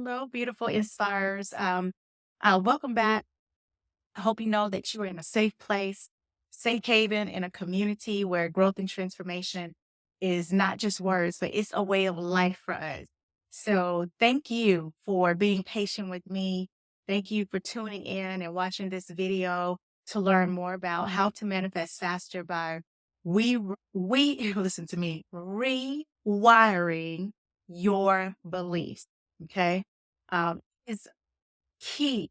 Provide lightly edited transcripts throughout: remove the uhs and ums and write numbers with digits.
Hello, beautiful inspires. Welcome back. I hope you know that you are in a safe place, safe haven in a community where growth and transformation is not just words, but it's a way of life for us. So thank you for being patient with me. Thank you for tuning in and watching this video to learn more about how to manifest faster by we listen to me, rewiring your beliefs. Okay. It's key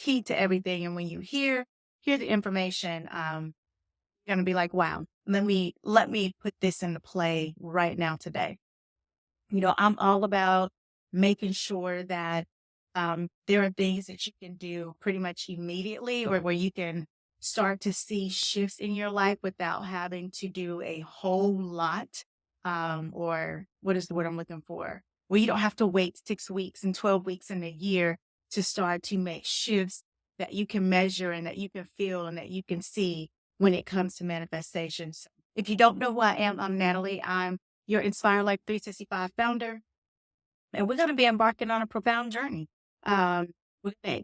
to everything. And when you hear the information, you're gonna be like, wow, let me put this into play right now today. I'm all about making sure that there are things that you can do pretty much immediately or where you can start to see shifts in your life without having to do a whole lot. Or what is the word I'm looking for? Where you don't have to wait 6 weeks and 12 weeks and a year to start to make shifts that you can measure and that you can feel and that you can see when it comes to manifestations. If you don't know who I am, I'm Natalie. I'm your Inspire Life 365 founder. And we're going to be embarking on a profound journey. We're going to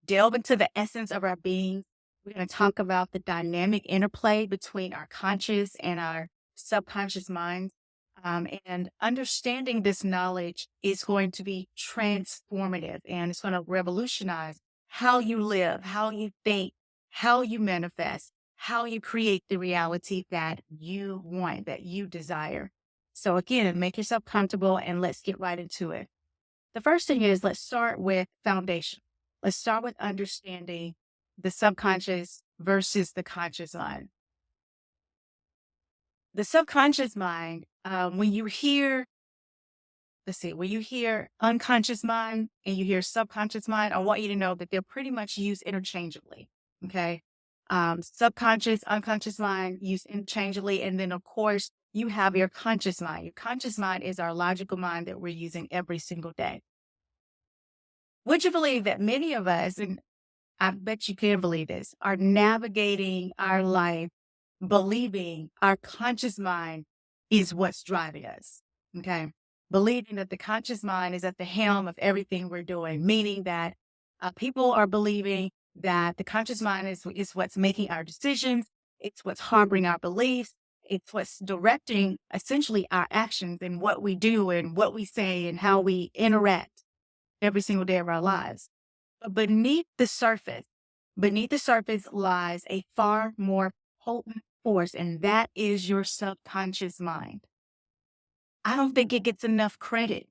delve into the essence of our being. We're going to talk about the dynamic interplay between our conscious and our subconscious minds. And understanding this knowledge is going to be transformative and it's going to revolutionize how you live, how you think, how you manifest, how you create the reality that you want, that you desire. So again, make yourself comfortable and let's get right into it. The first thing is let's start with foundation. Let's start with understanding the subconscious versus the conscious mind. The subconscious mind, when you hear unconscious mind and you hear subconscious mind, I want you to know that they're pretty much used interchangeably. Okay. Subconscious, unconscious mind used interchangeably. And then, of course, you have your conscious mind. Your conscious mind is our logical mind that we're using every single day. Would you believe that many of us, and I bet you can believe this, are navigating our life believing our conscious mind is what's driving us. Okay. Believing that the conscious mind is at the helm of everything we're doing, meaning that people are believing that the conscious mind is what's making our decisions. It's what's harboring our beliefs. It's what's directing essentially our actions and what we do and what we say and how we interact every single day of our lives. But beneath the surface lies a far more potent force, and that is your subconscious mind. I don't think it gets enough credit.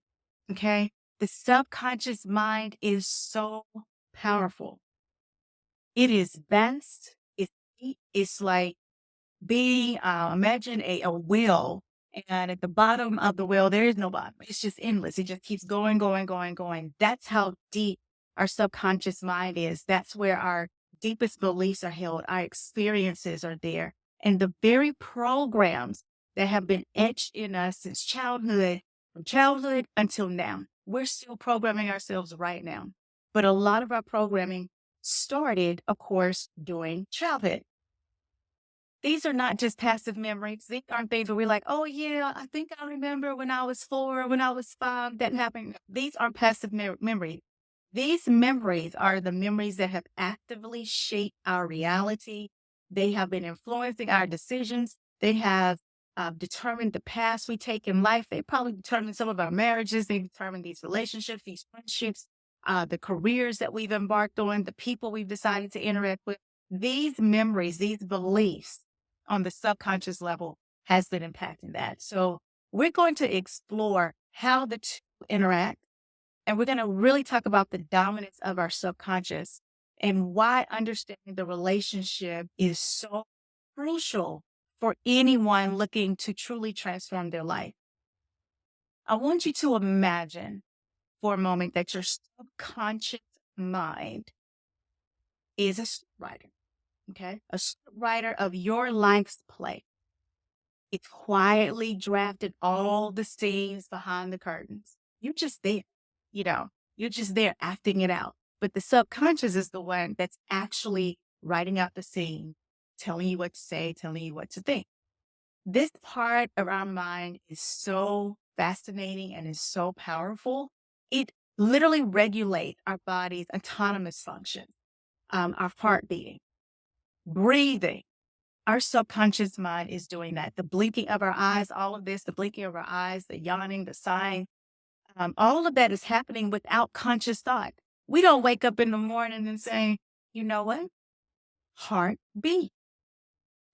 Okay. The subconscious mind is so powerful. It is vast. It's deep. It's like being, imagine a wheel, and at the bottom of the wheel, there is no bottom. It's just endless. It just keeps going, going, going, going. That's how deep our subconscious mind is. That's where our deepest beliefs are held. Our experiences are there. And the very programs that have been etched in us since childhood, from childhood until now, we're still programming ourselves right now. But a lot of our programming started, of course, during childhood. These are not just passive memories. These aren't things where we're like, oh, yeah, I think I remember when I was 4, when I was 5, that happened. These aren't passive memories. These memories are the memories that have actively shaped our reality. They have been influencing our decisions. They have determined the paths we take in life. They probably determined some of our marriages. They determined these relationships, these friendships, the careers that we've embarked on, the people we've decided to interact with. These memories, these beliefs on the subconscious level has been impacting that. So we're going to explore how the two interact, and we're going to really talk about the dominance of our subconscious and why understanding the relationship is so crucial for anyone looking to truly transform their life. I want you to imagine for a moment that your subconscious mind is a scriptwriter. Okay. A scriptwriter of your life's play. It's quietly drafted all the scenes behind the curtains. You're just there, you're just there acting it out. But the subconscious is the one that's actually writing out the scene, telling you what to say, telling you what to think. This part of our mind is so fascinating and is so powerful. It literally regulate our body's autonomous function, our heart beating, breathing. Our subconscious mind is doing that. The blinking of our eyes, all of this, the blinking of our eyes, the yawning, the sighing, all of that is happening without conscious thought. We don't wake up in the morning and say, you know what? Heart beat.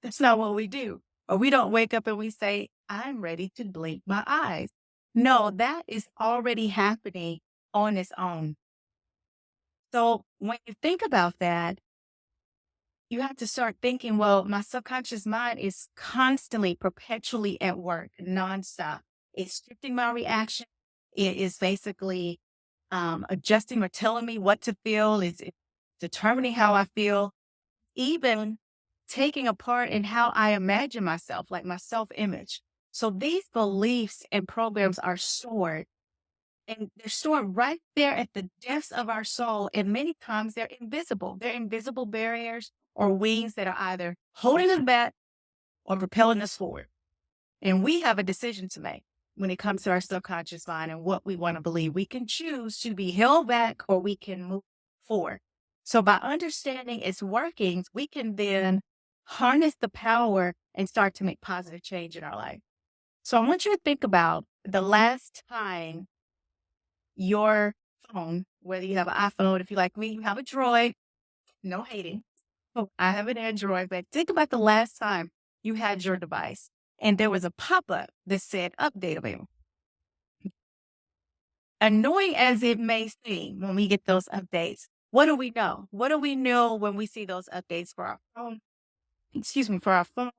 That's not what we do. Or we don't wake up and we say, I'm ready to blink my eyes. No, that is already happening on its own. So when you think about that, you have to start thinking, well, my subconscious mind is constantly, perpetually at work, nonstop. It's scripting my reaction. It is basically adjusting or telling me what to feel. It's determining how I feel, even taking a part in how I imagine myself, like my self-image. So these beliefs and programs are stored, and they're stored right there at the depths of our soul. And many times they're invisible. They're invisible barriers or wings that are either holding us back or propelling us forward. And we have a decision to make when it comes to our subconscious mind and what we want to believe. We can choose to be held back or we can move forward. So by understanding its workings, we can then harness the power and start to make positive change in our life. So I want you to think about the last time your phone, whether you have an iPhone, if you like me, you have a Droid, no hating. Oh, I have an Android, but think about the last time you had your device and there was a pop-up that said update available. Annoying as it may seem when we get those updates, what do we know? What do we know when we see those updates for our phone? For our phone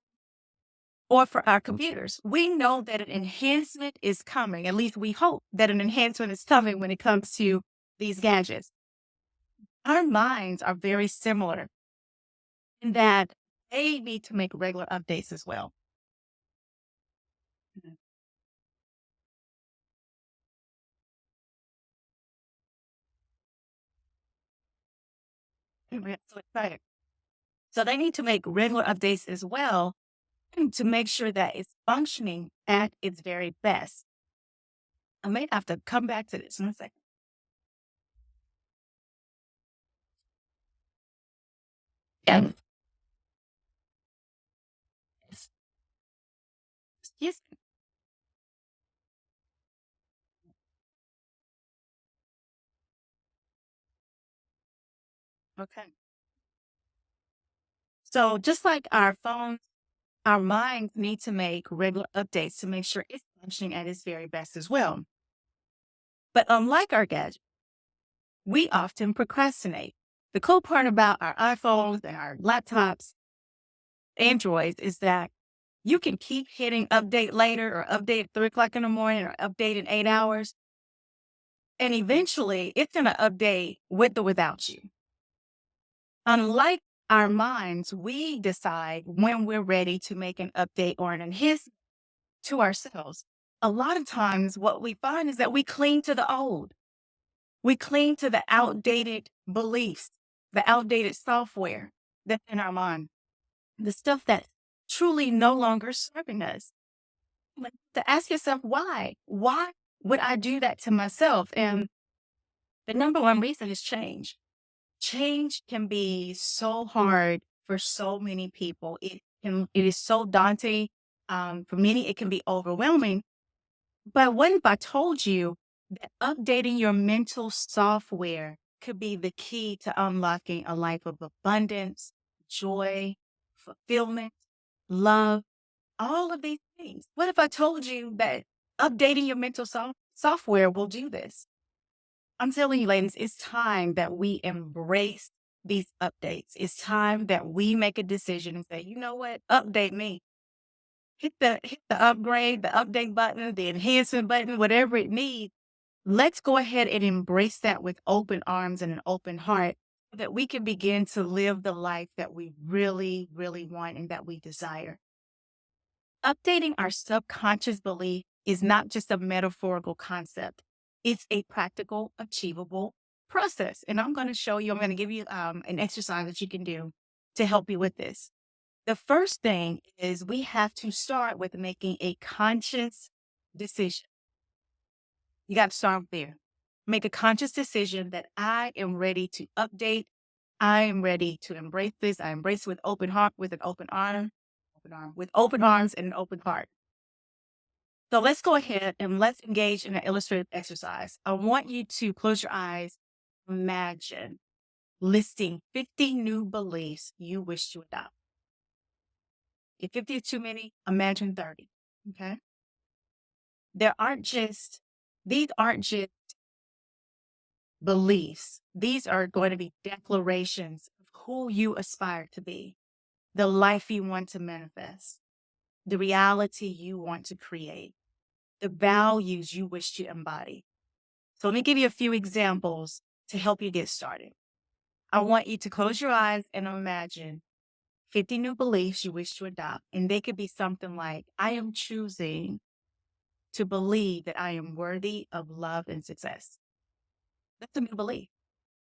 or for our computers? We know that an enhancement is coming. At least we hope that an enhancement is coming when it comes to these gadgets. Our minds are very similar in that they need to make regular updates as well. Mhm. We get so excited. So they need to make regular updates as well to make sure that it's functioning at its very best. I may have to come back to this in a second. Yeah. Yes. Okay. So just like our phones, our minds need to make regular updates to make sure it's functioning at its very best as well. But unlike our gadget, we often procrastinate. The cool part about our iPhones and our laptops, Androids, is that you can keep hitting update later or update at 3 o'clock in the morning or update in 8 hours. And eventually it's going to update with or without you. Unlike our minds, we decide when we're ready to make an update or an enhancement to ourselves. A lot of times what we find is that we cling to the old. We cling to the outdated beliefs, the outdated software that's in our mind, the stuff that's truly no longer serving us. But to ask yourself, why? Why would I do that to myself? And the number one reason is change. Change can be so hard for so many people. It is so daunting. For many, it can be overwhelming. But what if I told you that updating your mental software could be the key to unlocking a life of abundance, joy, fulfillment, love, all of these things? What if I told you that updating your mental software will do this? I'm telling you, ladies, it's time that we embrace these updates. It's time that we make a decision and say, you know what? Update me. Hit the upgrade, the update button, the enhancement button, whatever it needs. Let's go ahead and embrace that with open arms and an open heart so that we can begin to live the life that we really, really want and that we desire. Updating our subconscious belief is not just a metaphorical concept. It's a practical, achievable process. And I'm going to show you, I'm going to give you an exercise that you can do to help you with this. The first thing is we have to start with making a conscious decision. You got to start there. Make a conscious decision that I am ready to update. I am ready to embrace this. I embrace it with open heart, with an with open arms and an open heart. So let's go ahead and let's engage in an illustrative exercise. I want you to close your eyes. Imagine listing 50 new beliefs you wish to adopt. If 50 is too many, imagine 30. Okay. These aren't just beliefs. These are going to be declarations of who you aspire to be, the life you want to manifest, the reality you want to create, the values you wish to embody. So let me give you a few examples to help you get started. I want you to close your eyes and imagine 50 new beliefs you wish to adopt. And they could be something like, I am choosing to believe that I am worthy of love and success. That's a new belief.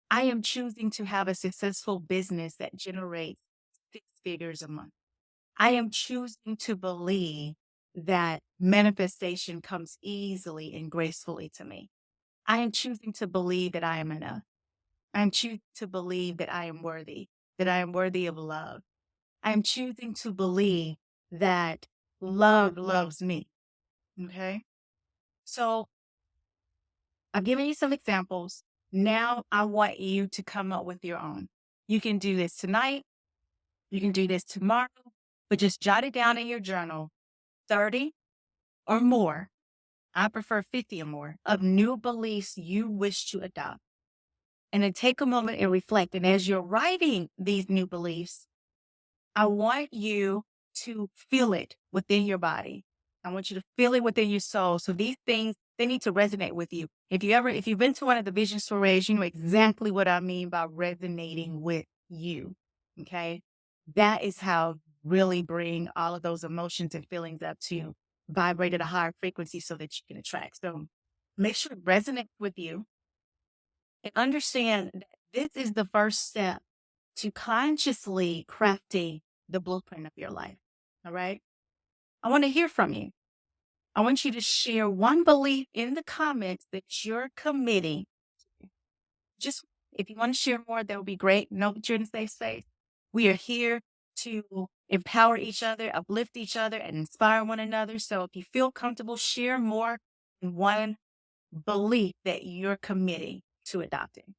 I am choosing to have a successful business that generates 6 figures a month. I am choosing to believe that manifestation comes easily and gracefully to me. I am choosing to believe that I am enough. I'm choosing to believe that I am worthy of love. I'm choosing to believe that love loves me. Okay. So I've given you some examples. Now I want you to come up with your own. You can do this tonight. You can do this tomorrow, but just jot it down in your journal. 30 or more. I prefer 50 or more of new beliefs you wish to adopt. And then take a moment and reflect. And as you're writing these new beliefs, I want you to feel it within your body. I want you to feel it within your soul. So these things, they need to resonate with you. If you've been to one of the vision soirees, you know exactly what I mean by resonating with you. Okay. That is how really bring all of those emotions and feelings up to vibrate at a higher frequency so that you can attract. So make sure it resonates with you and understand that this is the first step to consciously crafting the blueprint of your life. All right. I want to hear from you. I want you to share one belief in the comments that you're committing. Just if you want to share more, that would be great. Know that you're in a safe space. We are here to empower each other, uplift each other, and inspire one another. So if you feel comfortable, share more than one belief that you're committing to adopting.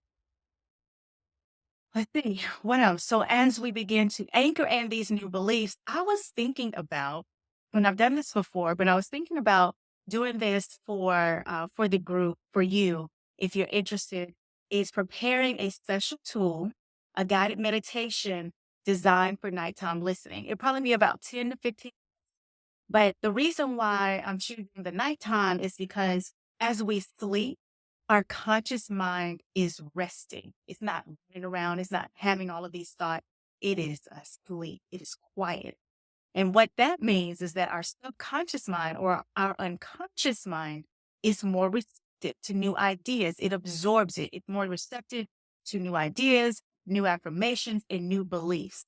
Let's see, what else? So as we begin to anchor in these new beliefs, I was thinking about, and I've done this before, but I was thinking about doing this for the group, for you, if you're interested, is preparing a special tool, a guided meditation designed for nighttime listening. It'll probably be about 10 to 15. But the reason why I'm choosing the nighttime is because as we sleep, our conscious mind is resting. It's not running around. It's not having all of these thoughts. It is asleep. It is quiet. And what that means is that our subconscious mind or our unconscious mind is more receptive to new ideas. It absorbs it. It's more receptive to new ideas, new affirmations, and new beliefs.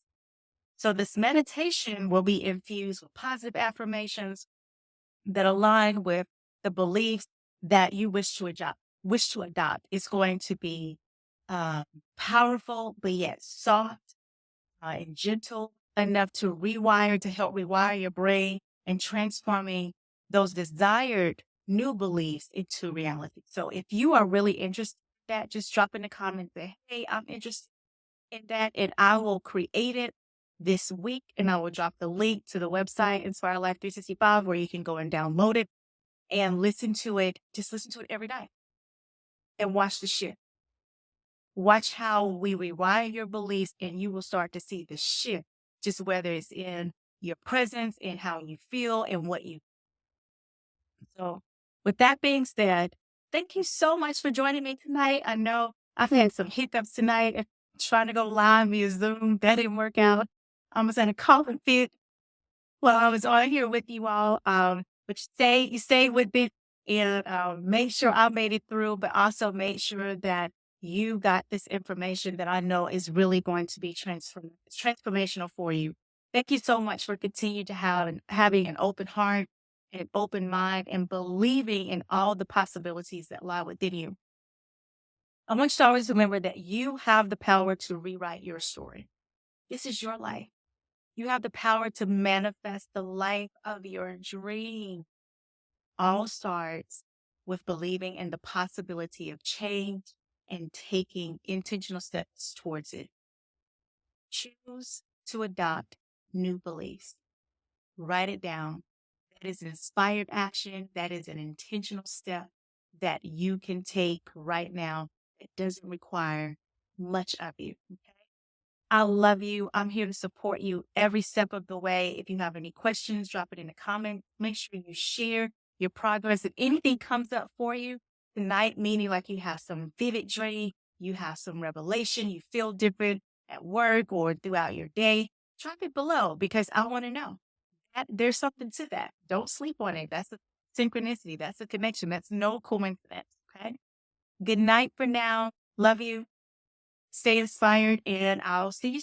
So this meditation will be infused with positive affirmations that align with the beliefs that you wish to adopt. It's going to be powerful, but yet soft and gentle enough to help rewire your brain and transforming those desired new beliefs into reality. So if you are really interested in that, just drop in the comments, say, hey, I'm interested in that, and I will create it this week, and I will drop the link to the website, Inspire Life 365, where you can go and download it and listen to it. Just listen to it every day and watch the shift. Watch how we rewire your beliefs, and you will start to see the shift, just whether it's in your presence and how you feel and what you. So with that being said, thank you so much for joining me tonight. I know I've had some hiccups tonight trying to go live via Zoom. That didn't work out. I was at a coughing fit while I was on here with you all. But you stay with me and make sure I made it through, but also make sure that you got this information that I know is really going to be transformational for you. Thank you so much for continuing to having an open heart, an open mind, and believing in all the possibilities that lie within you. I want you to always remember that you have the power to rewrite your story. This is your life. You have the power to manifest the life of your dream. All starts with believing in the possibility of change and taking intentional steps towards it. Choose to adopt new beliefs. Write it down. That is inspired action. That is an intentional step that you can take right now. It doesn't require much of you. Okay? I love you. I'm here to support you every step of the way. If you have any questions, drop it in the comment. Make sure you share your progress. If anything comes up for you tonight, meaning like you have some vivid dream, you have some revelation, you feel different at work or throughout your day, drop it below because I want to know. There's something to that. Don't sleep on it. That's a synchronicity. That's a connection. That's no coincidence. Okay. Good night for now. Love you. Stay inspired, and I'll see you soon.